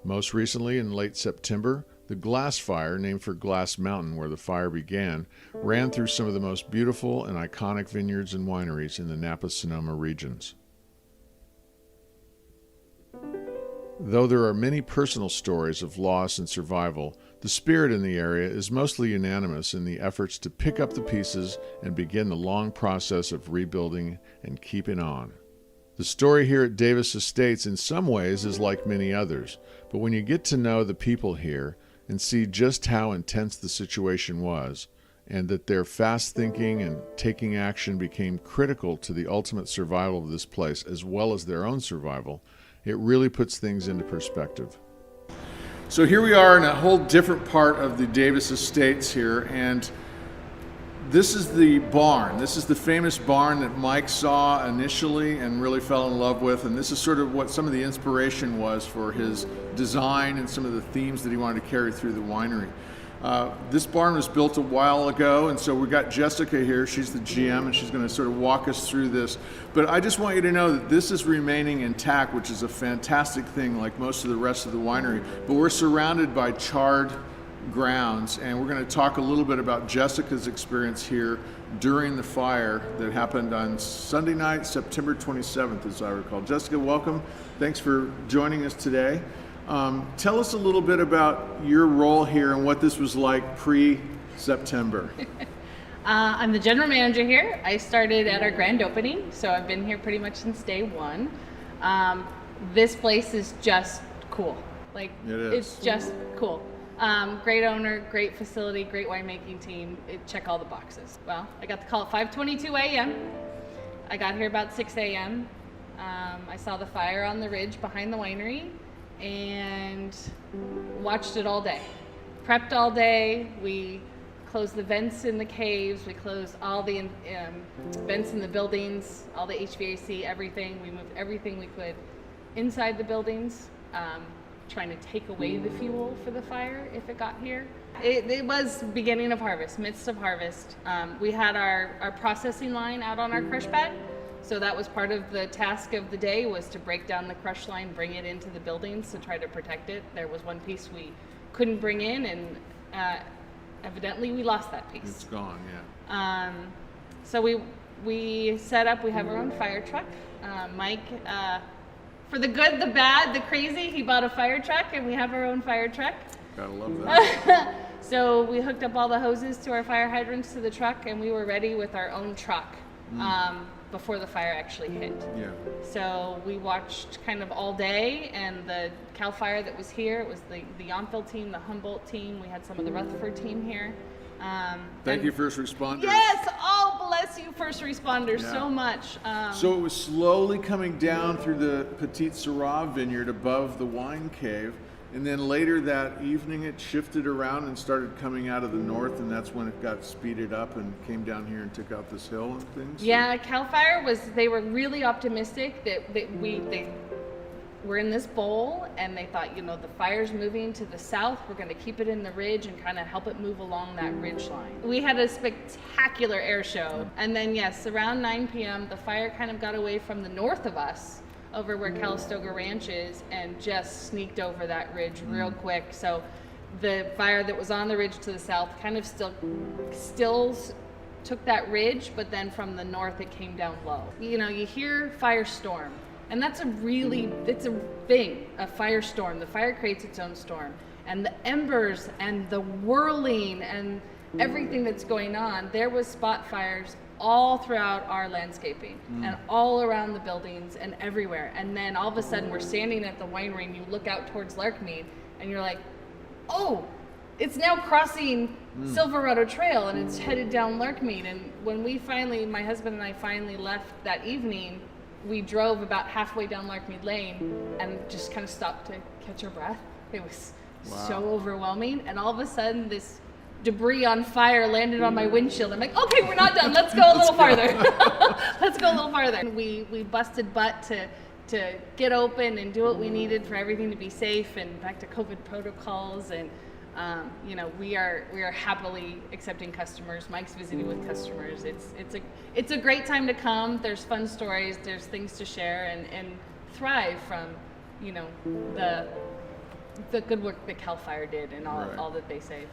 Most recently, in late September, the Glass Fire, named for Glass Mountain where the fire began, ran through some of the most beautiful and iconic vineyards and wineries in the Napa-Sonoma regions. Though there are many personal stories of loss and survival, the spirit in the area is mostly unanimous in the efforts to pick up the pieces and begin the long process of rebuilding and keeping on. The story here at Davis Estates in some ways is like many others, but when you get to know the people here and see just how intense the situation was, and that their fast thinking and taking action became critical to the ultimate survival of this place as well as their own survival, it really puts things into perspective. So here we are in a whole different part of the Davis Estates here, and this is the barn. This is the famous barn that Mike saw initially and really fell in love with, and this is sort of what some of the inspiration was for his design and some of the themes that he wanted to carry through the winery. This barn was built a while ago, and so we've got Jessica here. She's the GM, and she's going to sort of walk us through this. But I just want you to know that this is remaining intact, which is a fantastic thing, like most of the rest of the winery. But we're surrounded by charred grounds, and we're going to talk a little bit about Jessica's experience here during the fire that happened on Sunday night, September 27th, as I recall. Jessica, welcome. Thanks for joining us today. Tell us a little bit about your role here and what this was like pre-September. I'm the general manager here. I started at our grand opening, so I've been here pretty much since day one. This place is just cool. Like, it is. It's just cool. Great owner, great facility, great winemaking team. Check all the boxes. Well, I got the call at 5:22 a.m. I got here about 6 a.m. I saw the fire on the ridge behind the winery and watched it all day. Prepped all day. We closed the vents in the caves. We closed all the vents in the buildings, all the HVAC, everything. We moved everything we could inside the buildings, trying to take away the fuel for the fire if it got here. It was beginning of harvest, midst of harvest. We had our processing line out on our crush pad. So that was part of the task of the day, was to break down the crush line, bring it into the buildings to try to protect it. There was one piece we couldn't bring in, and evidently we lost that piece. It's gone, yeah. So we set up, we have our own fire truck. Mike, for the good, the bad, the crazy, he bought a fire truck, and we have our own fire truck. Gotta love that. So we hooked up all the hoses to our fire hydrants to the truck, and we were ready with our own truck before the fire actually hit. Yeah. So we watched kind of all day, and the Cal Fire that was here, it was the Yountville team, the Humboldt team, we had some of the Rutherford team here. Thank you, first responders. Yes, oh bless you, first responders, Yeah. so much. So it was slowly coming down through the Petite Syrah vineyard above the wine cave, and then later that evening it shifted around and started coming out of the north, and that's when it got speeded up and came down here and took out this hill and things. Yeah, Cal Fire they were really optimistic that they were in this bowl, and they thought, the fire's moving to the south, we're going to keep it in the ridge and kind of help it move along that ridge line. We had a spectacular air show, and then yes, around 9 p.m. the fire kind of got away from the north of us over where Calistoga Ranch is and just sneaked over that ridge real quick. So the fire that was on the ridge to the south kind of still took that ridge, but then from the north it came down low. You hear firestorm, and it's a thing, a firestorm. The fire creates its own storm, and the embers and the whirling and everything that's going on. There was spot fires all throughout our landscaping and all around the buildings and everywhere. And then all of a sudden we're standing at the winery, and you look out towards Larkmead and you're like, oh, it's now crossing Silverado Trail and it's headed down Larkmead. And when my husband and I finally left that evening, we drove about halfway down Larkmead Lane and just kind of stopped to catch our breath. It was so overwhelming. And all of a sudden this debris on fire landed on my windshield. I'm like, okay, we're not done. Let's go a little farther. Let's go a little farther. And we busted butt to get open and do what we needed for everything to be safe and back to COVID protocols. And we are happily accepting customers. Mike's visiting with customers. It's a great time to come. There's fun stories. There's things to share and thrive from the good work that Cal Fire did and all that they saved.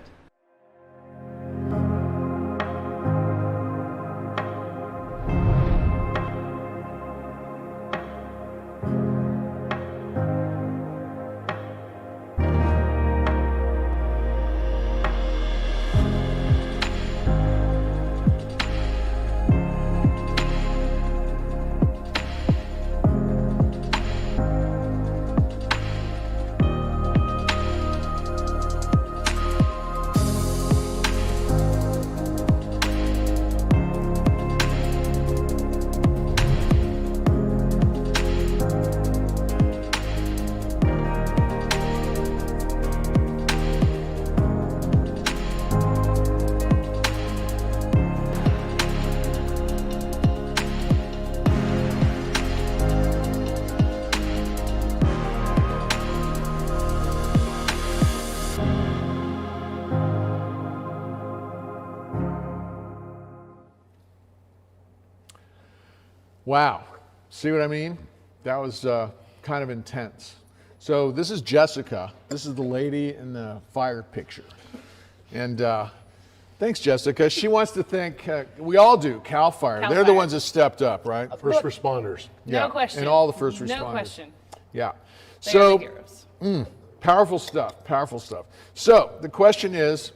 Wow. See what I mean? That was kind of intense. So this is Jessica. This is the lady in the fire picture. And thanks, Jessica. She wants to thank, we all do, Cal Fire. Cal They're the Fire. ones that stepped up, right? First responders. No question. And all the first responders. No question. Yeah. They So, are the heroes. powerful stuff, powerful stuff. So the question is,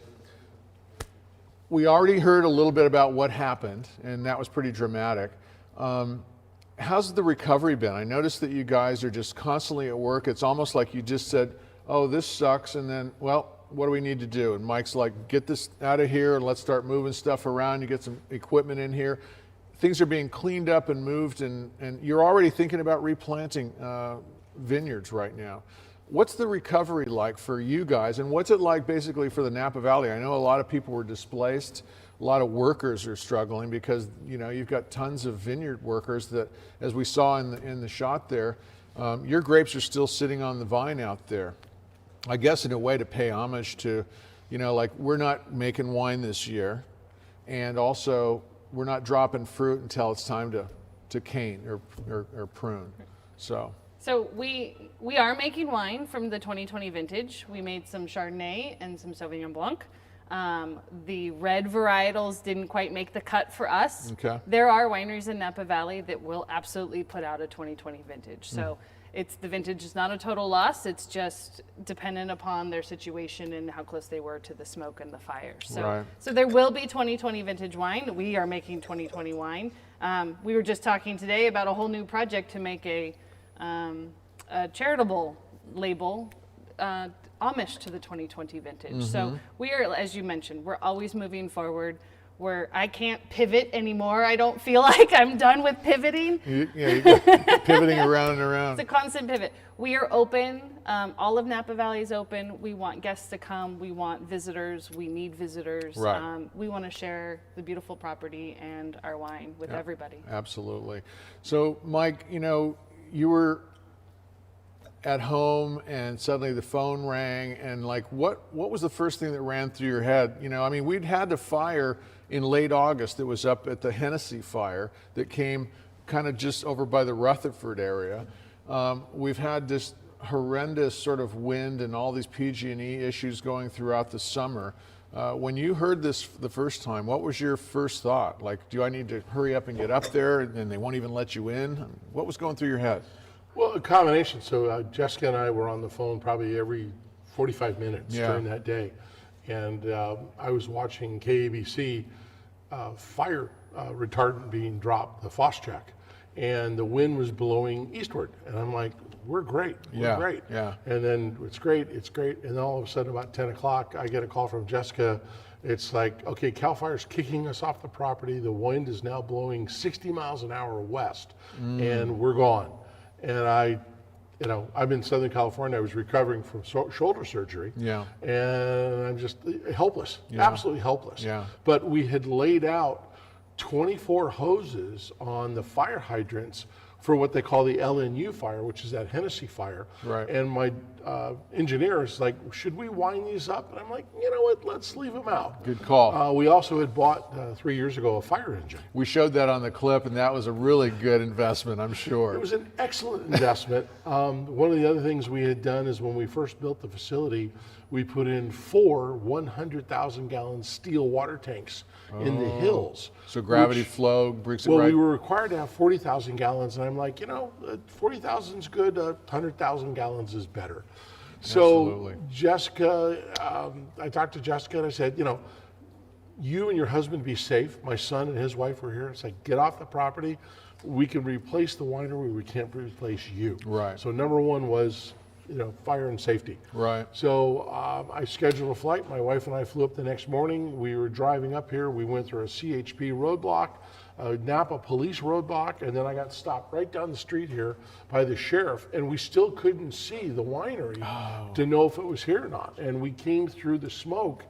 we already heard a little bit about what happened, and that was pretty dramatic. How's the recovery been? I noticed that you guys are just constantly at work. It's almost like you just said, oh, this sucks, and then, well, what do we need to do? And Mike's like, get this out of here and let's start moving stuff around. You get some equipment in here. Things are being cleaned up and moved, and you're already thinking about replanting vineyards right now. What's the recovery like for you guys, and what's it like basically for the Napa Valley? I know a lot of people were displaced. A lot of workers are struggling because, you know, you've got tons of vineyard workers that, as we saw in the shot there, your grapes are still sitting on the vine out there. I guess in a way to pay homage to, you know, like we're not making wine this year, and also we're not dropping fruit until it's time to cane or prune. So we are making wine from the 2020 vintage. We made some Chardonnay and some Sauvignon Blanc. The red varietals didn't quite make the cut for us. Okay. There are wineries in Napa Valley that will absolutely put out a 2020 vintage. So the vintage is not a total loss. It's just dependent upon their situation and how close they were to the smoke and the fire. So, Right. so there will be 2020 vintage wine. We are making 2020 wine. We were just talking today about a whole new project to make a charitable label homage to the 2020y vintage. So we are, as you mentioned, we're always moving forward. I can't pivot anymore. I don't feel like I'm done with pivoting. You're pivoting around and around. It's a constant pivot. We are open. All of Napa Valley is open. We want guests to come. We want visitors. We need visitors. Right. We want to share the beautiful property and our wine with everybody. Absolutely. So, Mike, you know, you were at home and suddenly the phone rang, and like what was the first thing that ran through your head? You know, I mean, we'd had the fire in late August that was up at the Hennessy fire that came kind of just over by the Rutherford area. We've had this horrendous sort of wind and all these PG&E issues going throughout the summer. When you heard this the first time, what was your first thought? Like, do I need to hurry up and get up there and they won't even let you in? What was going through your head? Well, a combination. So Jessica and I were on the phone probably every 45 minutes during that day. And I was watching KABC fire retardant being dropped, the Phosgene, and the wind was blowing eastward. And I'm like, we're great, we're great. Yeah. And then it's great. And then all of a sudden about 10 o'clock, I get a call from Jessica. It's like, okay, CAL FIRE's kicking us off the property. The wind is now blowing 60 miles an hour west, and we're gone. And I'm in Southern California. I was recovering from shoulder surgery. Yeah. And I'm just helpless, absolutely helpless. Yeah. But we had laid out 24 hoses on the fire hydrants for what they call the LNU fire, which is that Hennessy fire. Right. And my engineer is like, should we wind these up? And I'm like, you know what, let's leave them out. Good call. We also had bought 3 years ago a fire engine. We showed that on the clip, and that was a really good investment, I'm sure. It was an excellent investment. One of the other things we had done is when we first built the facility, we put in 4 100,000-gallon steel water tanks in the hills. So gravity flow brings it Well, right. we were required to have 40,000 gallons, and I'm like, 40,000 is good, 100,000 gallons is better. So Absolutely. Jessica, I talked to Jessica and I said, you and your husband be safe. My son and his wife were here. It's like, get off the property. We can replace the winery. We can't replace you. Right. So number one was, fire and safety. Right. So I scheduled a flight. My wife and I flew up the next morning. We were driving up here. We went through a CHP roadblock, a Napa police roadblock, and then I got stopped right down the street here by the sheriff, and we still couldn't see the winery to know if it was here or not. And we came through the smoke,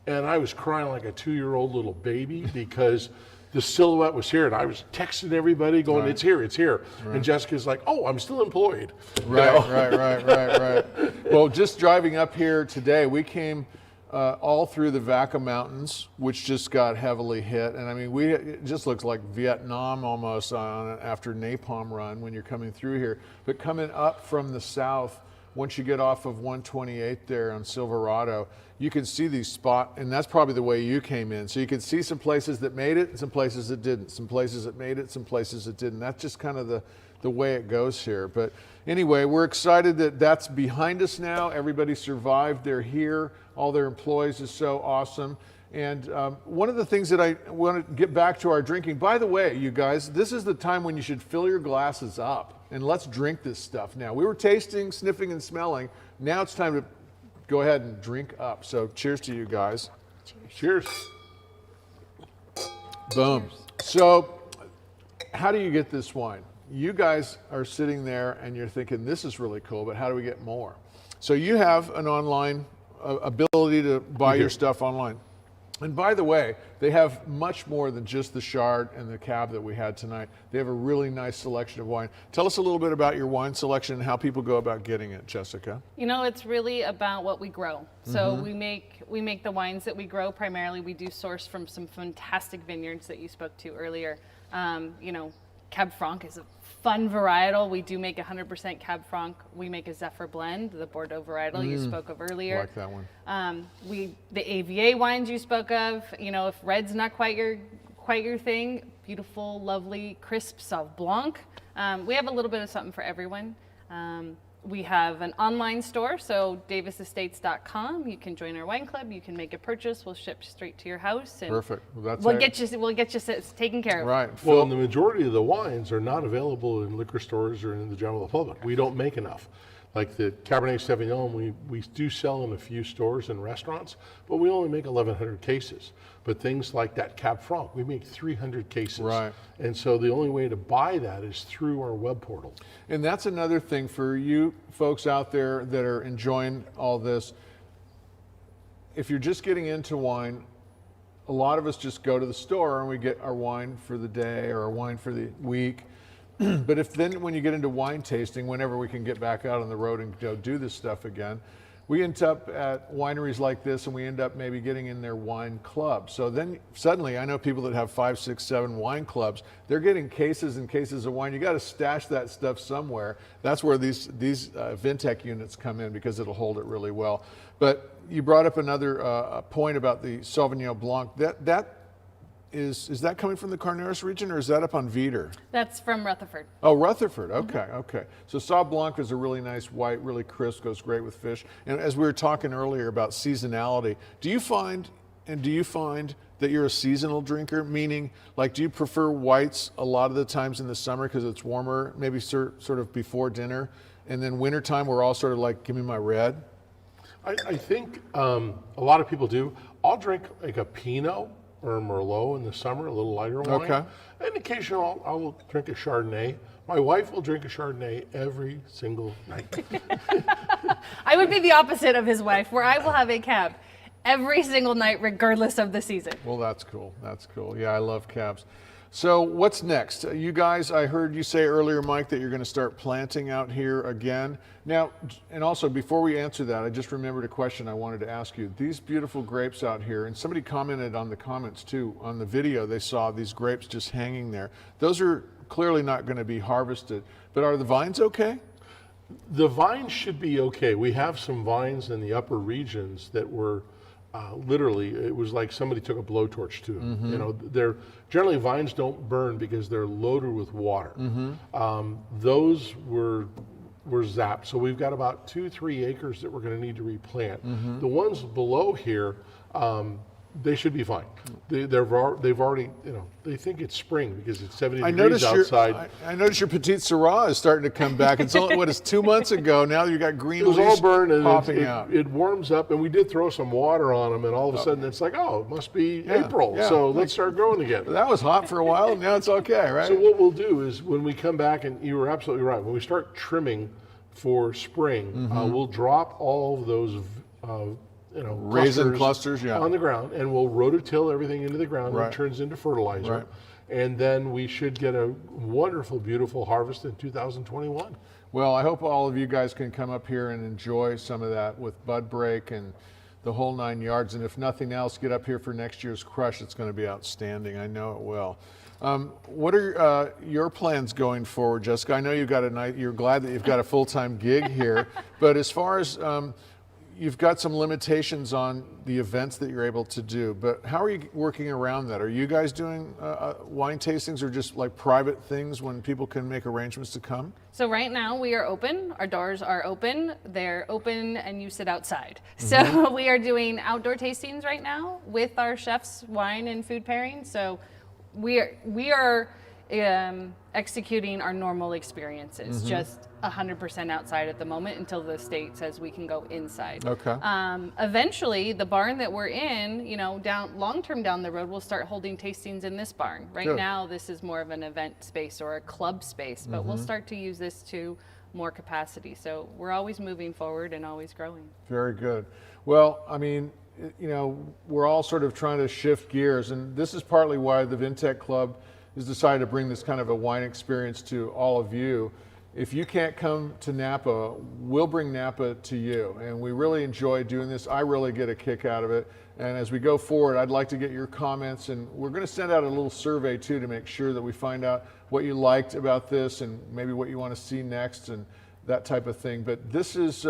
and I was crying like a 2-year-old little baby because the silhouette was here, and I was texting everybody going, it's here, it's here. Right. And Jessica's like, oh, I'm still employed. Right. Well, just driving up here today, we came all through the Vaca Mountains, which just got heavily hit. And I mean, it just looks like Vietnam almost after napalm run when you're coming through here. But coming up from the south, once you get off of 128 there on Silverado, you can see these spots, and that's probably the way you came in. So you can see some places that made it and some places that didn't, some places that made it, some places that didn't. That's just kind of the way it goes here. But anyway, we're excited that that's behind us now. Everybody survived. They're here. All their employees is so awesome. And one of the things that I want to get back to our drinking, by the way, you guys, this is the time when you should fill your glasses up and let's drink this stuff now. We were tasting, sniffing, and smelling. Now it's time to go ahead and drink up. So cheers to you guys. Cheers. Boom. So how do you get this wine? You guys are sitting there and you're thinking, this is really cool, but how do we get more? So you have an online ability to buy your stuff online. And by the way, they have much more than just the Chard and the Cab that we had tonight. They have a really nice selection of wine. Tell us a little bit about your wine selection and how people go about getting it, Jessica. You know, it's really about what we grow. So we make the wines that we grow. Primarily, we do source from some fantastic vineyards that you spoke to earlier. You know, Cab Franc is a fun varietal. We do make 100% Cab Franc. We make a Zephyr blend, the Bordeaux varietal you spoke of earlier. I like that one. The AVA wines you spoke of, you know, if red's not quite your thing, beautiful, lovely, crisp Sauv Blanc. We have a little bit of something for everyone. We have an online store, so davisestates.com. You can join our wine club. You can make a purchase. We'll ship straight to your house. And Perfect. Well, that's we'll get you taken care of. Right. Well, and the majority of the wines are not available in liquor stores or in the general public. We don't make enough. Like the Cabernet Sauvignon, we do sell in a few stores and restaurants, but we only make 1,100 cases. But things like that Cab Franc, we make 300 cases. Right. And so the only way to buy that is through our web portal. And that's another thing for you folks out there that are enjoying all this. If you're just getting into wine, a lot of us just go to the store and we get our wine for the day or our wine for the week. But when you get into wine tasting, whenever we can get back out on the road and do this stuff again, we end up at wineries like this and we end up maybe getting in their wine club. So then suddenly I know people that have 5, 6, 7 wine clubs, they're getting cases and cases of wine. You got to stash that stuff somewhere. That's where these Vintec units come in because it'll hold it really well. But you brought up another point about the Sauvignon Blanc. Is that coming from the Carneros region or is that up on Vieder? That's from Rutherford. Oh, Rutherford. Okay, okay. So Sauv Blanc is a really nice white, really crisp, goes great with fish. And as we were talking earlier about seasonality, do you find that you're a seasonal drinker? Meaning, like, do you prefer whites a lot of the times in the summer because it's warmer, maybe sort of before dinner, and then wintertime we're all sort of like, give me my red? I think a lot of people do. I'll drink like a Pinot or a Merlot in the summer, a little lighter wine. Okay. And occasionally I'll drink a Chardonnay. My wife will drink a Chardonnay every single night. I would be the opposite of his wife, where I will have a Cab every single night, regardless of the season. Well, that's cool. That's cool. Yeah, I love cabs. So what's next? You guys, I heard you say earlier, Mike, that you're going to start planting out here again. Now, and also before we answer that, I just remembered a question I wanted to ask you. These beautiful grapes out here, and somebody commented on the comments too, on the video, they saw these grapes just hanging there. Those are clearly not going to be harvested, but are the vines okay? The vines should be okay. We have some vines in the upper regions that were literally, it was like somebody took a blowtorch to them. Mm-hmm. You know, they're generally vines don't burn because they're loaded with water. Mm-hmm. Those were zapped. So we've got about 2-3 acres that we're going to need to replant. Mm-hmm. The ones below here, they should be fine. They've already, you know, they think it's spring because it's 70 degrees outside. I noticed your Petite Syrah is starting to come back. It's only, what, it's 2 months ago. Now you got green It was leaves all burned and popping out. it warms up, and we did throw some water on them, and all of a sudden it's like, oh, it must be April, yeah. so let's start growing again. That was hot for a while, and now it's okay, right? So what we'll do is when we come back, and you were absolutely right, when we start trimming for spring, we'll drop all of those raisin clusters, yeah, on the ground, and we'll rototill everything into the ground. Right. And it turns into fertilizer. Right. And then we should get a wonderful, beautiful harvest in 2021. Well, I hope all of you guys can come up here and enjoy some of that with bud break and the whole 9 yards. And if nothing else, get up here for next year's crush. It's going to be outstanding. I know it will. What are your plans going forward, Jessica? I know you've got you're glad that you've got a full-time gig here, but as far as you've got some limitations on the events that you're able to do, but how are you working around that? Are you guys doing wine tastings or just like private things when people can make arrangements to come? So right now we are open. Our doors are open. They're open and you sit outside. So we are doing outdoor tastings right now with our chefs, wine and food pairing. So we are executing our normal experiences, just 100% outside at the moment until the state says we can go inside. Okay. Eventually, the barn that we're in, you know, long term down the road, we'll start holding tastings in this barn. Right Good. now, this is more of an event space or a club space, but we'll start to use this to more capacity. So we're always moving forward and always growing. Very good. Well, I mean, you know, we're all sort of trying to shift gears, and this is partly why the Vintec Club has decided to bring this kind of a wine experience to all of you. If you can't come to Napa, we'll bring Napa to you, and we really enjoy doing this. I really get a kick out of it, and as we go forward, I'd like to get your comments, and we're going to send out a little survey too to make sure that we find out what you liked about this and maybe what you want to see next and that type of thing. But this is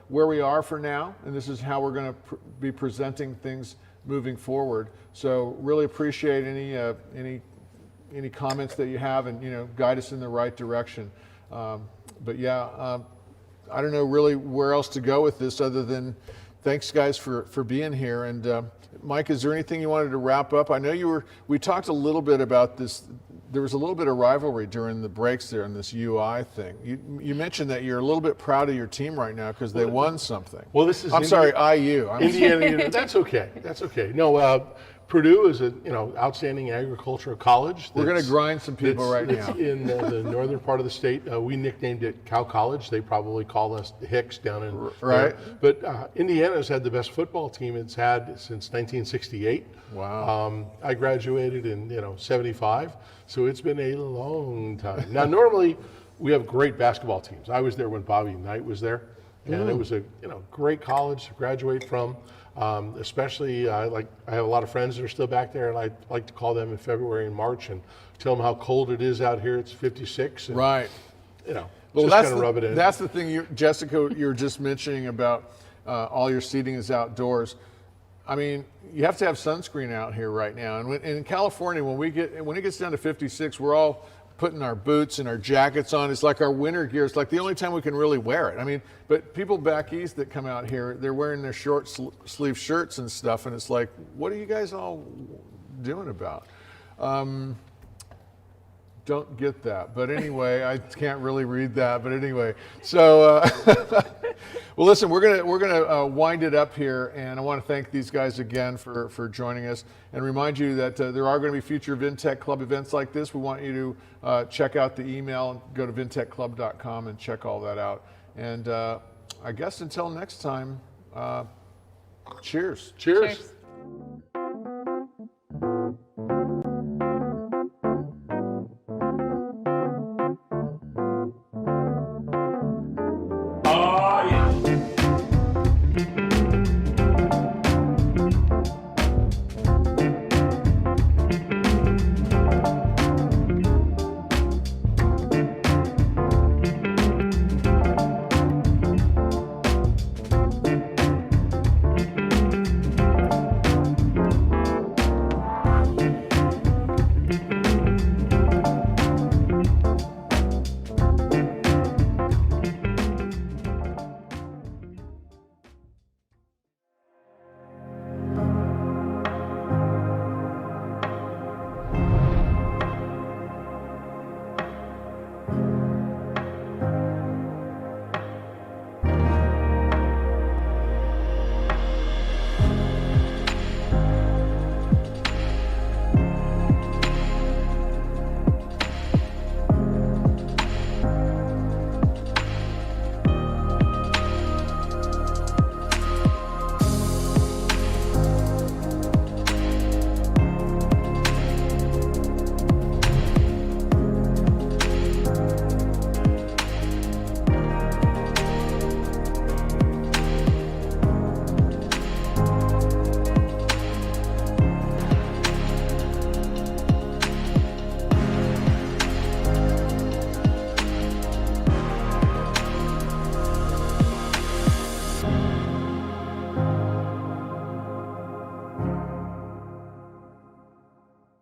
where we are for now, and this is how we're going to be presenting things moving forward. So really appreciate any comments that you have, and, you know, guide us in the right direction. But yeah, I don't know really where else to go with this other than thanks guys for being here. And Mike, is there anything you wanted to wrap up? I know we talked a little bit about this. There was a little bit of rivalry during the breaks there in this UI thing. You mentioned that you're a little bit proud of your team right now because they won something. Well, this is sorry, IU. Indiana. That's okay. That's okay. No, Purdue is an outstanding agricultural college. We're going to grind some people right that's now. in the northern part of the state. We nicknamed it Cow College. They probably call us Hicks down in Right. there. But Indiana's had the best football team it's had since 1968. Wow. I graduated in 75, so it's been a long time. Now normally we have great basketball teams. I was there when Bobby Knight was there, and it was a great college to graduate from. Especially, I have a lot of friends that are still back there, and I like to call them in February and March and tell them how cold it is out here. It's 56. And, Right. Well, Well, just kind of rub it in. That's the thing, Jessica, you were just mentioning about all your seating is outdoors. I mean, you have to have sunscreen out here right now. And in California, when it gets down to 56, we're all putting our boots and our jackets on. It's like our winter gear. It's like the only time we can really wear it. I mean, but people back east that come out here, they're wearing their short sleeve shirts and stuff, and it's like, what are you guys all doing about? Don't get that. But anyway, I can't really read that. But anyway, so well, listen, we're gonna wind it up here, and I want to thank these guys again for joining us, and remind you that there are going to be future Vintec Club events like this. We want you to check out the email and go to vintechclub.com and check all that out. And I guess until next time, cheers. Cheers.